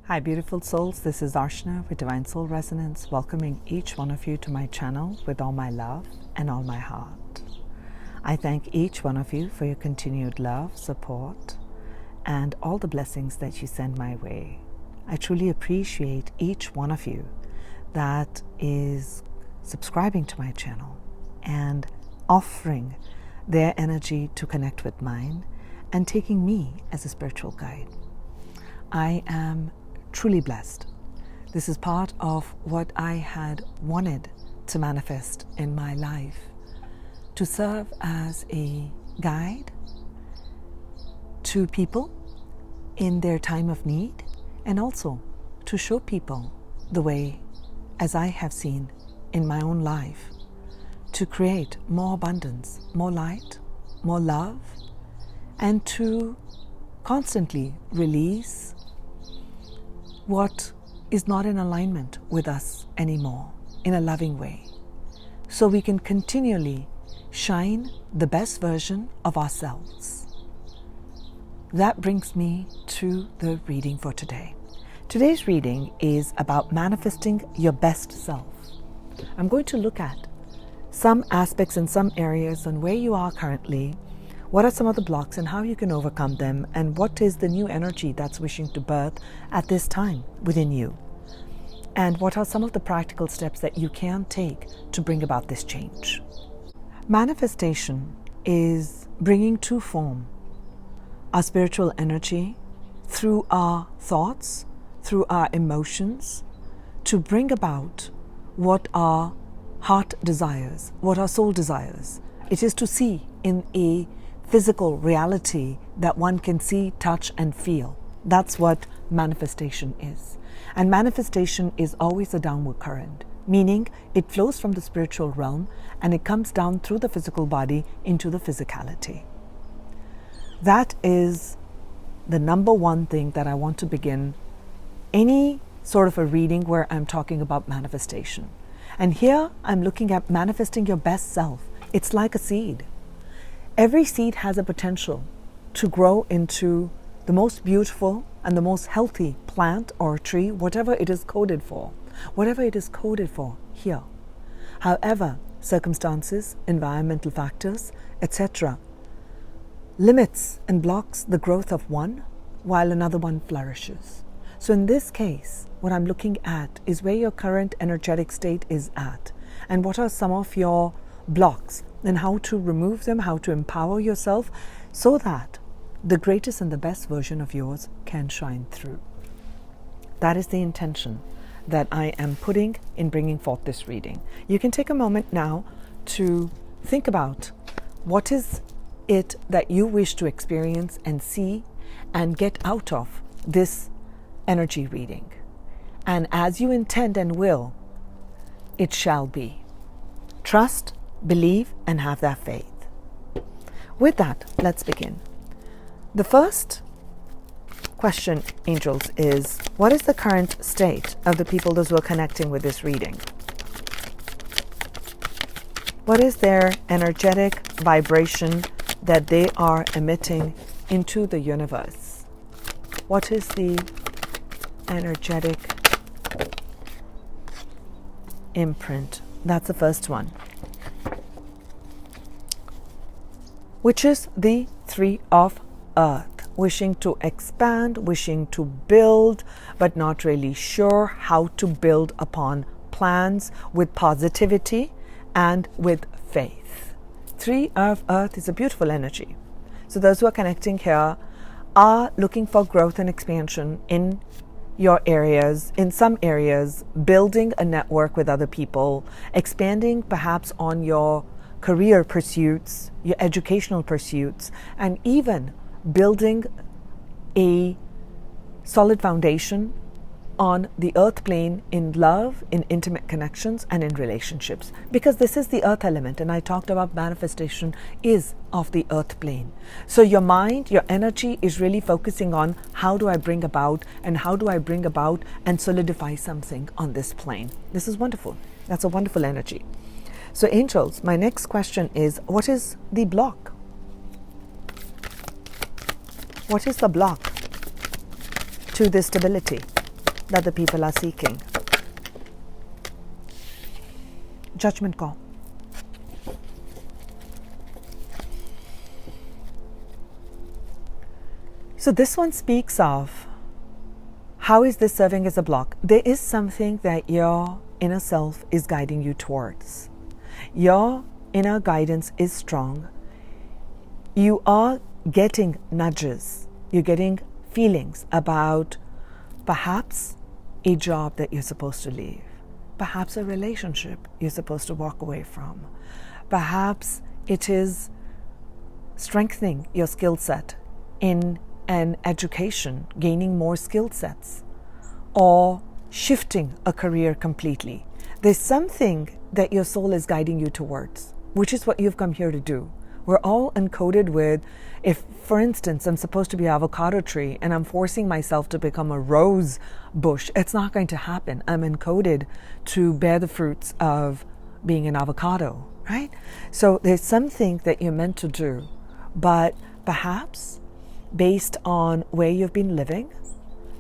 Hi beautiful souls, this is Archana with Divine Soul Resonance, welcoming each one of you to my channel with all my love and all my heart. I thank each one of you for your continued love, support, and all the blessings that you send my way. I truly appreciate each one of you that is subscribing to my channel and offering their energy to connect with mine and taking me as a spiritual guide. I am truly blessed. This is part of what I had wanted to manifest in my life, to serve as a guide to people in their time of need, and also to show people the way, as I have seen in my own life, to create more abundance, more light, more love, and to constantly release what is not in alignment with us anymore in a loving way, so we can continually shine the best version of ourselves. That brings me to the reading for today. Today's reading is about manifesting your best self. I'm going to look at some aspects in some areas on where you are currently, what are some of the blocks and how you can overcome them, and what is the new energy that's wishing to birth at this time within you, and what are some of the practical steps that you can take to bring about this change. Manifestation is bringing to form our spiritual energy through our thoughts, through our emotions, to bring about what our heart desires, what our soul desires. It is to see in a physical reality that one can see, touch, and feel. That's what manifestation is. And manifestation is always a downward current, meaning it flows from the spiritual realm and it comes down through the physical body into the physicality. That is the number one thing that I want to begin any sort of a reading where I'm talking about manifestation. And here I'm looking at manifesting your best self. It's like a seed. Every seed has a potential to grow into the most beautiful and the most healthy plant or tree, whatever it is coded for here. However, circumstances, environmental factors, etc., limits and blocks the growth of one while another one flourishes. So in this case, what I'm looking at is where your current energetic state is at, and what are some of your blocks, and how to remove them, how to empower yourself so that the greatest and the best version of yours can shine through. That is the intention that I am putting in bringing forth this reading. You can take a moment now to think about what is it that you wish to experience and see and get out of this energy reading. And as you intend and will, it shall be. Trust, believe, and have that faith. With that, let's begin. The first question, angels, is what is the current state of the people, those who are connecting with this reading? What is their energetic vibration that they are emitting into the universe? What is the energetic imprint? That's the first one, which is the Three of Earth, wishing to expand, wishing to build, but not really sure how to build upon plans with positivity and with faith. Three of Earth is a beautiful energy. So those who are connecting here are looking for growth and expansion in your areas, in some areas, building a network with other people, expanding perhaps on your career pursuits, your educational pursuits, and even building a solid foundation on the earth plane in love, in intimate connections, and in relationships. Because this is the earth element, and I talked about manifestation is of the earth plane. So your mind, your energy is really focusing on how do I bring about and solidify something on this plane. This is wonderful. That's a wonderful energy. So angels, my next question is, what is the block? What is the block to this stability? that the people are seeking? Judgment call. So this one speaks of, how is this serving as a block? There is something that your inner self is guiding you towards. Your inner guidance is strong. You are getting nudges. You're getting feelings about perhaps a job that you're supposed to leave. Perhaps a relationship you're supposed to walk away from. Perhaps it is strengthening your skill set in an education, gaining more skill sets, or shifting a career completely. There's something that your soul is guiding you towards, which is what you've come here to do. We're all encoded with, if, for instance, I'm supposed to be an avocado tree and I'm forcing myself to become a rose bush, it's not going to happen. I'm encoded to bear the fruits of being an avocado, right? So there's something that you're meant to do, but perhaps based on where you've been living,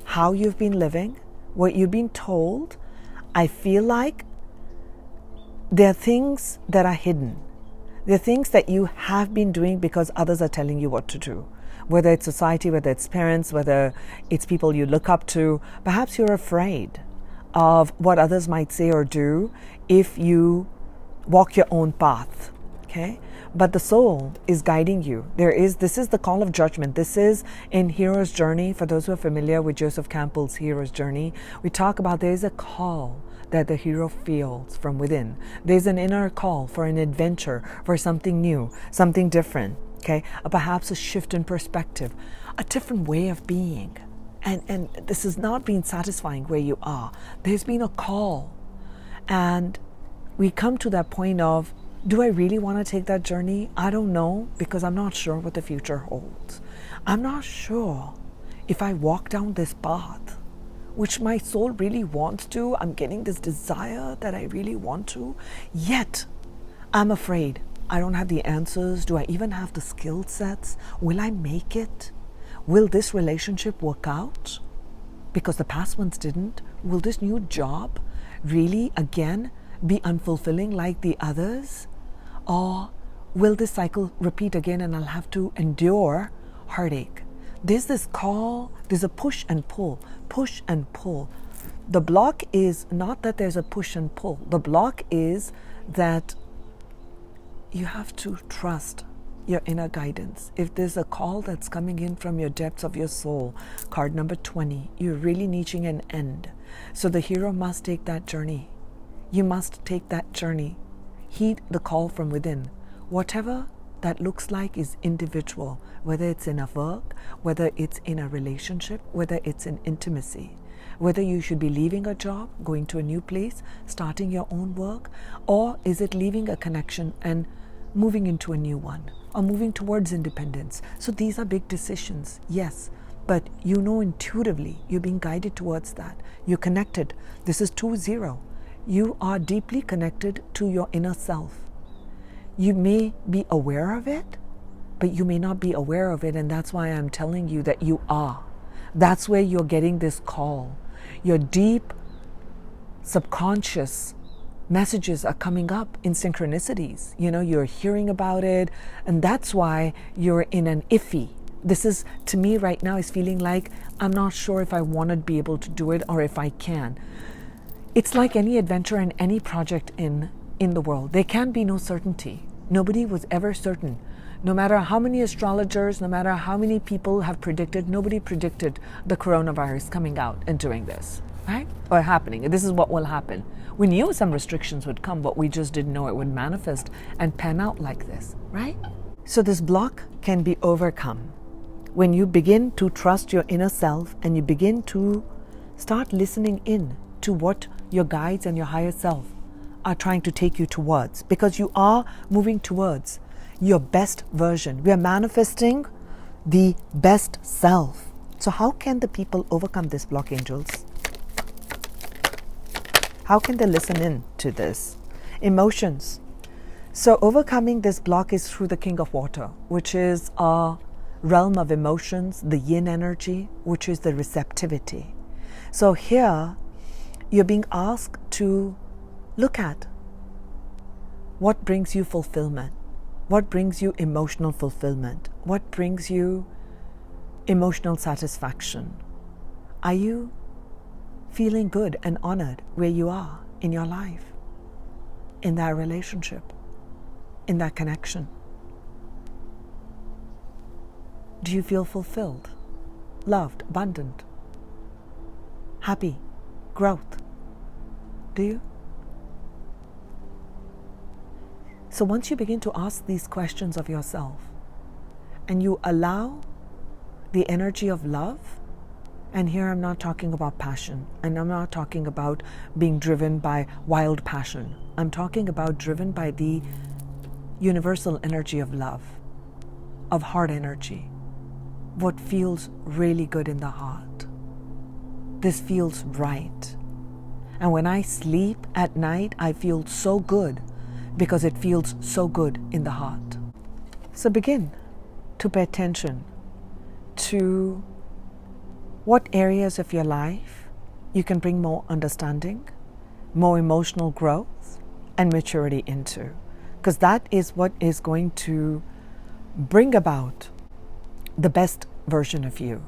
how you've been living, what you've been told, I feel like there are things that are hidden. There are things that you have been doing because others are telling you what to do. Whether it's society, whether it's parents, whether it's people you look up to. Perhaps you're afraid of what others might say or do if you walk your own path. Okay? But the soul is guiding you. This is the call of judgment. This is in Hero's Journey. For those who are familiar with Joseph Campbell's Hero's Journey, we talk about there is a call that the hero feels from within. There's an inner call for an adventure, for something new, something different, okay? Perhaps a shift in perspective, a different way of being. And this is not being satisfying where you are. There's been a call. And we come to that point of, do I really want to take that journey? I don't know, because I'm not sure what the future holds. I'm not sure if I walk down this path, which my soul really wants to. I'm getting this desire that I really want to, yet I'm afraid. I don't have the answers. Do I even have the skill sets? Will I make it? Will this relationship work out? Because the past ones didn't. Will this new job really, again, be unfulfilling like the others? Or will this cycle repeat again and I'll have to endure heartache? There's this call, there's a push and pull, push and pull. The block is not that there's a push and pull. The block is that you have to trust your inner guidance. If there's a call that's coming in from your depths of your soul, card number 20, you're really reaching an end. So the hero must take that journey. You must take that journey. Heed the call from within. Whatever that looks like is individual, whether it's in a work, whether it's in a relationship, whether it's in intimacy, whether you should be leaving a job, going to a new place, starting your own work, or is it leaving a connection and moving into a new one, or moving towards independence. So these are big decisions, yes, but you know intuitively you're being guided towards that. You're connected. This is 2-0. You are deeply connected to your inner self. You may be aware of it, but you may not be aware of it, and that's why I'm telling you that you are. That's where you're getting this call. Your deep subconscious messages are coming up in synchronicities. You know, you're hearing about it, and that's why you're in an iffy. This is, to me right now, is feeling like I'm not sure if I want to be able to do it or if I can. It's like any adventure and any project in the world. There can be no certainty. Nobody was ever certain. No matter how many astrologers, no matter how many people have predicted, nobody predicted the coronavirus coming out and doing this, right? Or happening. This is what will happen. We knew some restrictions would come, but we just didn't know it would manifest and pan out like this, right? So this block can be overcome when you begin to trust your inner self and you begin to start listening in to what your guides and your higher self are trying to take you towards, because you are moving towards your best version. We are manifesting the best self. So how can the people overcome this block, angels? How can they listen in to this? Emotions. So overcoming this block is through the King of Water, which is a realm of emotions, the yin energy, which is the receptivity. So here, you're being asked to look at what brings you fulfillment, what brings you emotional fulfillment, what brings you emotional satisfaction. Are you feeling good and honored where you are in your life, in that relationship, in that connection? Do you feel fulfilled, loved, abundant, happy, growth? Do you? So once you begin to ask these questions of yourself and you allow the energy of love, and here I'm not talking about passion, and I'm not talking about being driven by wild passion. I'm talking about driven by the universal energy of love, of heart energy, what feels really good in the heart. This feels right. And when I sleep at night, I feel so good because it feels so good in the heart. So begin to pay attention to what areas of your life you can bring more understanding, more emotional growth, and maturity into. Because that is what is going to bring about the best version of you.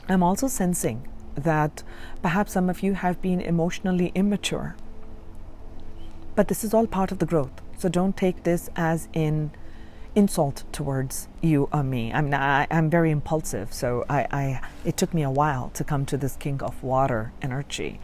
I'm also sensing that perhaps some of you have been emotionally immature. But this is all part of the growth. So don't take this as in insult towards you or me. I'm very impulsive, so it took me a while to come to this King of Water energy,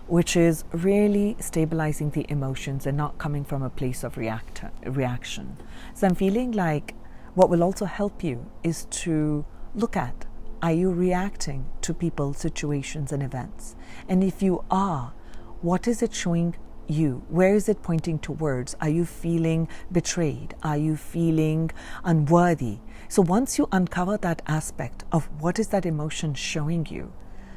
which is really stabilizing the emotions and not coming from a place of reaction. So I'm feeling like what will also help you is to look at, are you reacting to people, situations, and events? And if you are, what is it showing you? Where is it pointing towards? Are you feeling betrayed? Are you feeling unworthy? So once you uncover that aspect of what is that emotion showing you,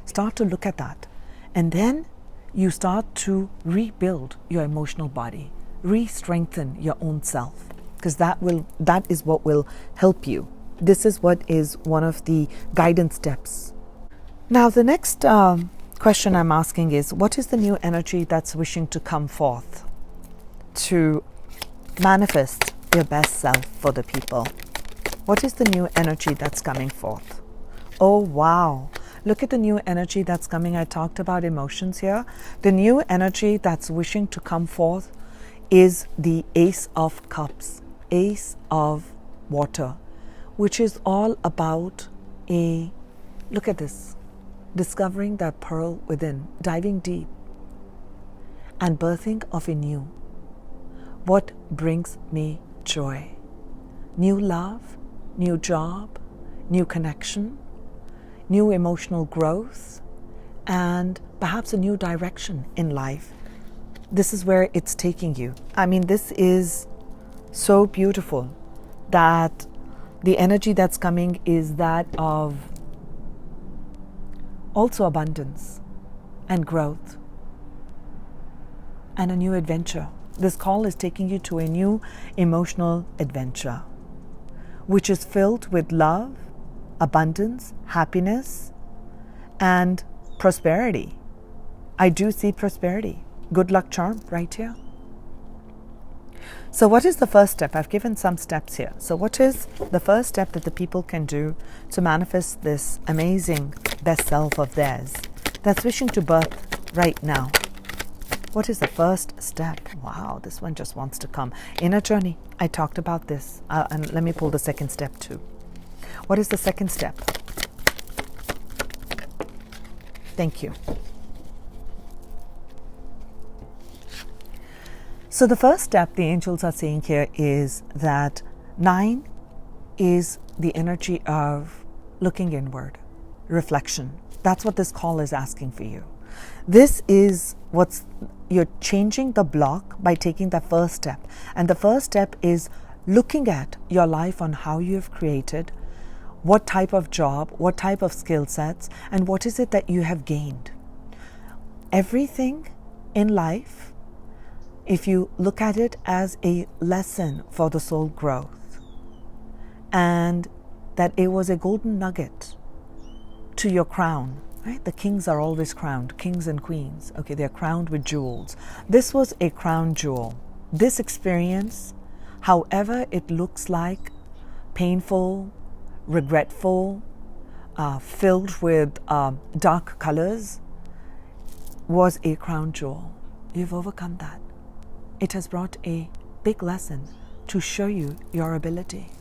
start to look at that. And then you start to rebuild your emotional body, re-strengthen your own self, because that is what will help you. This is what is one of the guidance steps. Now the next question I'm asking is, what is the new energy that's wishing to come forth to manifest your best self for the people? What is the new energy that's coming forth? Oh wow, look at the new energy that's coming. I talked about emotions here. The new energy that's wishing to come forth is the Ace of Cups, Ace of Water, which is all about look at this, discovering that pearl within, diving deep, and birthing of a new. What brings me joy? New love, new job, new connection, new emotional growth, and perhaps a new direction in life. This is where it's taking you. I mean, this is so beautiful that the energy that's coming is that of also abundance and growth and a new adventure. This call is taking you to a new emotional adventure, which is filled with love, abundance, happiness, and prosperity. I do see prosperity. Good luck charm right here. So what is the first step? I've given some steps here. So what is the first step that the people can do to manifest this amazing best self of theirs that's wishing to birth right now? What is the first step? Wow, this one just wants to come. Inner journey. I talked about this. And let me pull the second step too. What is the second step? Thank you. So the first step the angels are saying here is that 9 is the energy of looking inward, reflection. That's what this call is asking for you. This is you're changing the block by taking the first step. And the first step is looking at your life on how you have created, what type of job, what type of skill sets, and what is it that you have gained. Everything in life, if you look at it as a lesson for the soul growth, and that it was a golden nugget to your crown, Right? The kings are always crowned, kings and queens. Okay, they're crowned with jewels. This was a crown jewel. This experience, however it looks like, painful, regretful, filled with dark colors, was a crown jewel. You've overcome that. It has brought a big lesson to show you your ability,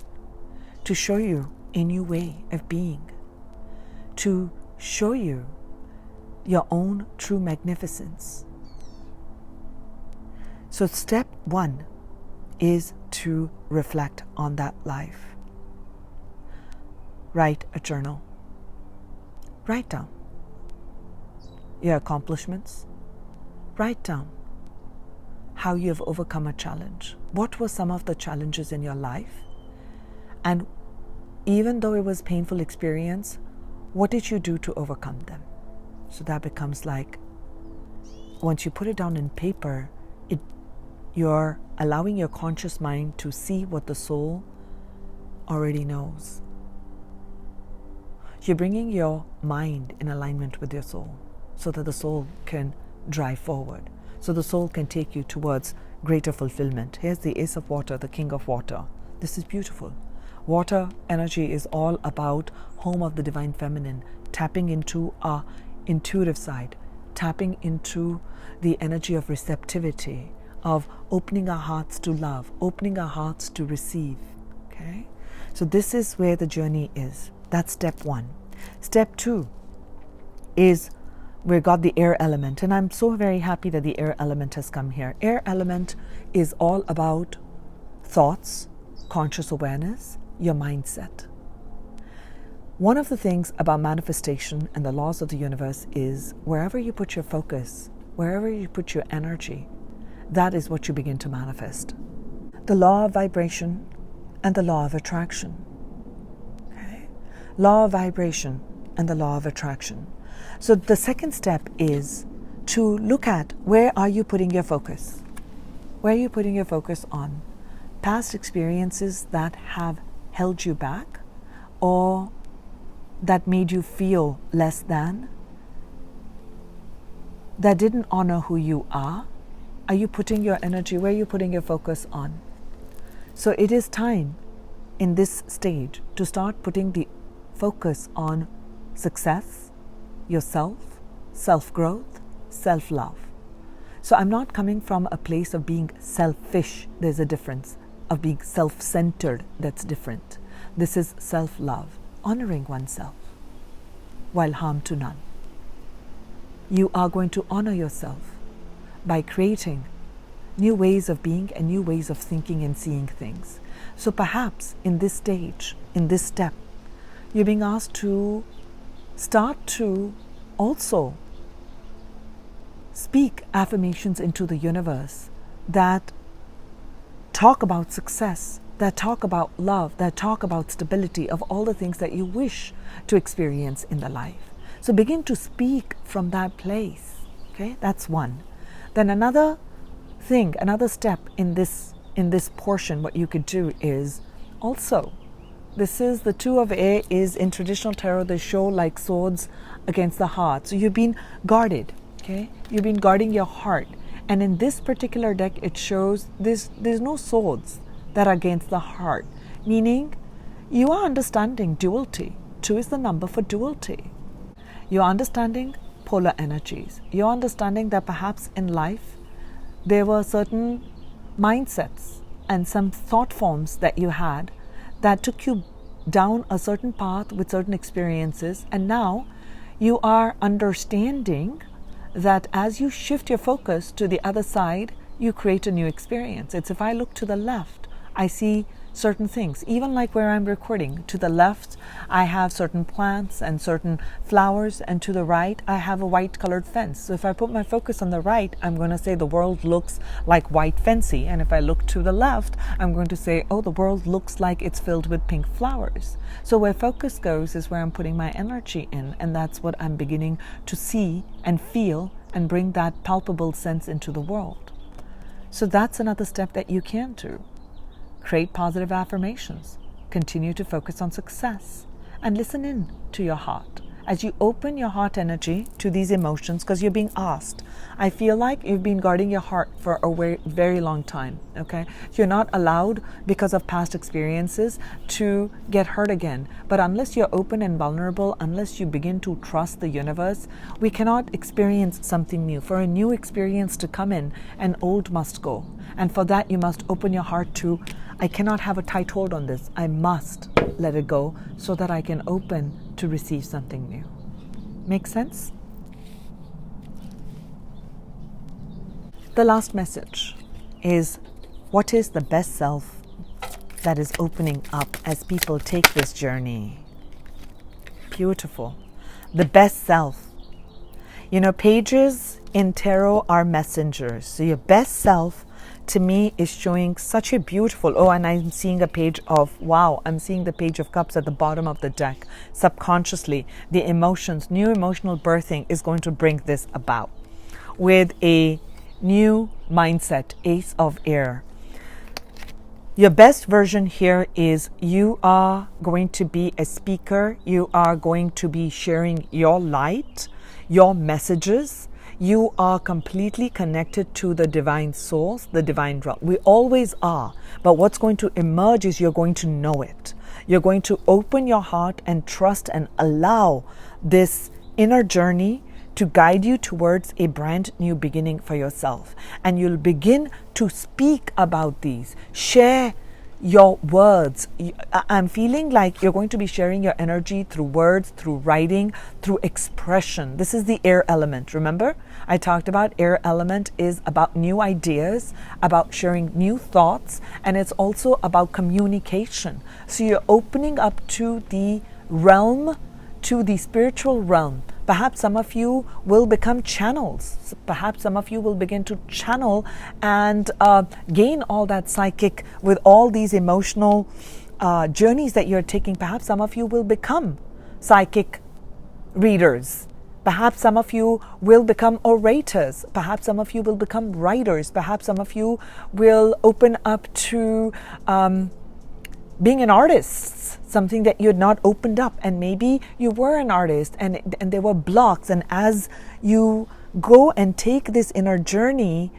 to show you a new way of being, to show you your own true magnificence. So step one is to reflect on that life. Write a journal. Write down your accomplishments. Write down how you have overcome a challenge. What were some of the challenges in your life? And even though it was a painful experience, what did you do to overcome them? So that becomes like, once you put it down in paper, you're allowing your conscious mind to see what the soul already knows. You're bringing your mind in alignment with your soul so that the soul can drive forward, so the soul can take you towards greater fulfillment. Here's the Ace of Water, the King of Water. This is beautiful. Water energy is all about home of the divine feminine, tapping into our intuitive side, tapping into the energy of receptivity, of opening our hearts to love, opening our hearts to receive. Okay? So this is where the journey is. That's step one. Step two is we got the air element, and I'm so very happy that the air element has come here. Air element is all about thoughts, conscious awareness, your mindset. One of the things about manifestation and the laws of the universe is wherever you put your focus, wherever you put your energy, that is what you begin to manifest. The law of vibration and the law of attraction. Okay? Law of vibration and the law of attraction. So the second step is to look at where are you putting your focus? Where are you putting your focus on? Past experiences that have held you back or that made you feel less than, that didn't honor who you are? Are you putting your energy, where are you putting your focus on? So it is time in this stage to start putting the focus on success, yourself, self-growth, self-love. So I'm not coming from a place of being selfish. There's a difference. Of being self-centered, that's different. This is self-love, honoring oneself while harm to none. You are going to honor yourself by creating new ways of being and new ways of thinking and seeing things. So perhaps in this stage, in this step, you're being asked to start to also speak affirmations into the universe that talk about success, that talk about love, that talk about stability, of all the things that you wish to experience in the life. So begin to speak from that place. Okay, that's one. Then another thing, another step in this portion, what you could do is also, this is the Two of Air is in traditional tarot, they show like swords against the heart. So you've been guarded, okay? You've been guarding your heart. And in this particular deck, it shows there's no swords that are against the heart, meaning you are understanding duality. 2 is the number for duality. You're understanding polar energies. You're understanding that perhaps in life there were certain mindsets and some thought forms that you had that took you down a certain path with certain experiences, and now you are understanding that as you shift your focus to the other side, you create a new experience. It's if I look to the left, I see certain things. Even like where I'm recording, to the left, I have certain plants and certain flowers, and to the right, I have a white colored fence. So if I put my focus on the right, I'm going to say the world looks like white fancy. And if I look to the left, I'm going to say, oh, the world looks like it's filled with pink flowers. So where focus goes is where I'm putting my energy in, and that's what I'm beginning to see and feel and bring that palpable sense into the world. So that's another step that you can do. Create positive affirmations. Continue to focus on success and listen in to your heart as you open your heart energy to these emotions, because you're being asked. I feel like you've been guarding your heart for a very long time, okay? You're not allowed, because of past experiences, to get hurt again. But unless you're open and vulnerable, unless you begin to trust the universe, we cannot experience something new. For a new experience to come in, an old must go. And for that, you must open your heart to, I cannot have a tight hold on this. I must let it go so that I can open to receive something new. Make sense? The last message is, what is the best self that is opening up as people take this journey? Beautiful. The best self. You know, pages in tarot are messengers. So your best self, to me, is showing such a beautiful, and I'm seeing a page of, wow, I'm seeing the Page of Cups at the bottom of the deck. Subconsciously, the emotions, new emotional birthing is going to bring this about with a new mindset, Ace of Air. Your best version here is you are going to be a speaker. You are going to be sharing your light, your messages. You are completely connected to the divine source, the divine realm. We always are. But what's going to emerge is you're going to know it. You're going to open your heart and trust and allow this inner journey to guide you towards a brand new beginning for yourself. And you'll begin to speak about these. Share your words. I'm feeling like you're going to be sharing your energy through words, through writing, through expression. This is the air element. Remember, I talked about air element is about new ideas, about sharing new thoughts, and it's also about communication. So you're opening up to the realm, to the spiritual realm. Perhaps some of you will become channels. Perhaps some of you will begin to channel and gain all that psychic with all these emotional journeys that you're taking. Perhaps some of you will become psychic readers. Perhaps some of you will become orators. Perhaps some of you will become writers. Perhaps some of you will open up to being an artist, something that you had not opened up, and maybe you were an artist and there were blocks, and as you go and take this inner journey,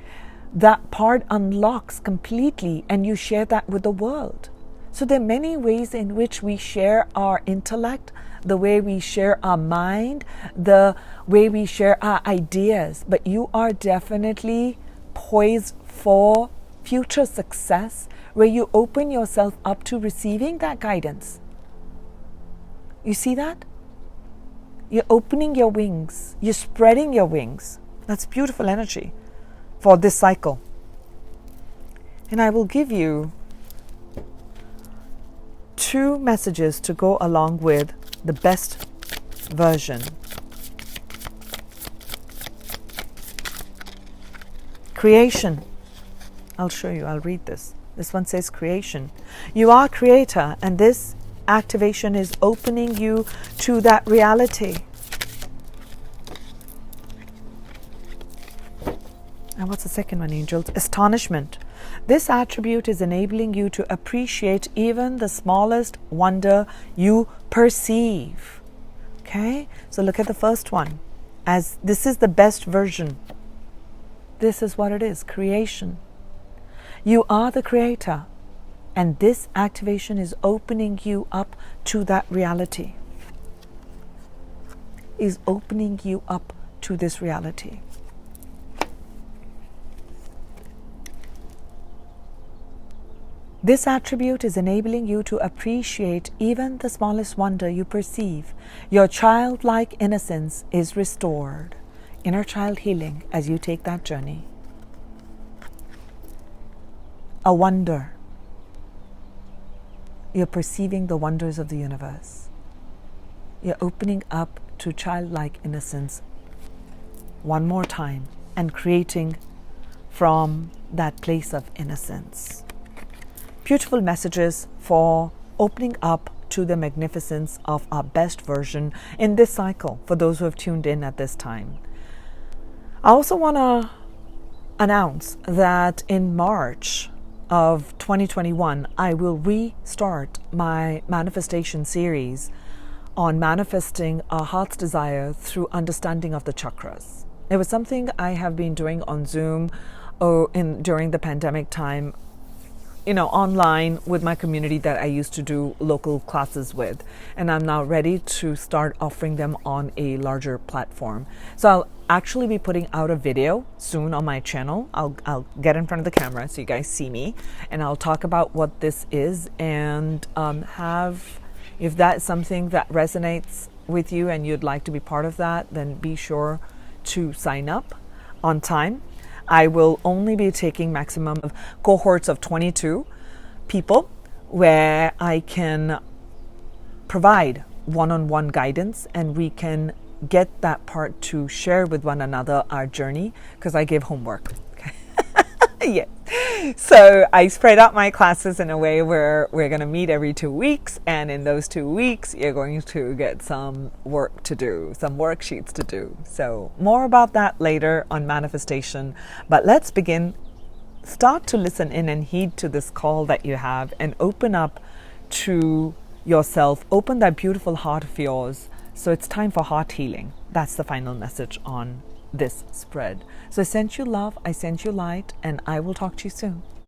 that part unlocks completely and you share that with the world. So there are many ways in which we share our intellect, the way we share our mind, the way we share our ideas, but you are definitely poised for future success, where you open yourself up to receiving that guidance. You see that? You're opening your wings. You're spreading your wings. That's beautiful energy for this cycle. And I will give you 2 messages to go along with the best version. Creation. I'll show you. I'll read this. This one says creation. You are creator, and this activation is opening you to that reality. And what's the second one, angels? Astonishment. This attribute is enabling you to appreciate even the smallest wonder you perceive. Okay? So look at the first one. As this is the best version. This is what it is, creation. You are the creator, and this activation is opening you up to that reality. Is opening you up to this reality. This attribute is enabling you to appreciate even the smallest wonder you perceive. Your childlike innocence is restored. Inner child healing as you take that journey. A wonder. You're perceiving the wonders of the universe. You're opening up to childlike innocence one more time and creating from that place of innocence. Beautiful messages for opening up to the magnificence of our best version in this cycle for those who have tuned in at this time. I also want to announce that in March of 2021, I will restart my manifestation series on manifesting our heart's desire through understanding of the chakras. It was something I have been doing on Zoom during the pandemic time, online with my community that I used to do local classes with. And I'm now ready to start offering them on a larger platform. So I'll actually be putting out a video soon on my channel. I'll get in front of the camera so you guys see me, and I'll talk about what this is, and if that's something that resonates with you and you'd like to be part of that, then be sure to sign up on time. I will only be taking maximum of cohorts of 22 people, where I can provide one-on-one guidance, and we can get that part to share with one another our journey, because I give homework. Yeah. So I spread out my classes in a way where we're going to meet every 2 weeks, and in those 2 weeks you're going to get some work to do, some worksheets to do. So more about that later on manifestation, but let's begin. Start to listen in and heed to this call that you have, and open up to yourself, open that beautiful heart of yours. So it's time for heart healing. That's the final message on this spread. So I sent you love, I sent you light, and I will talk to you soon.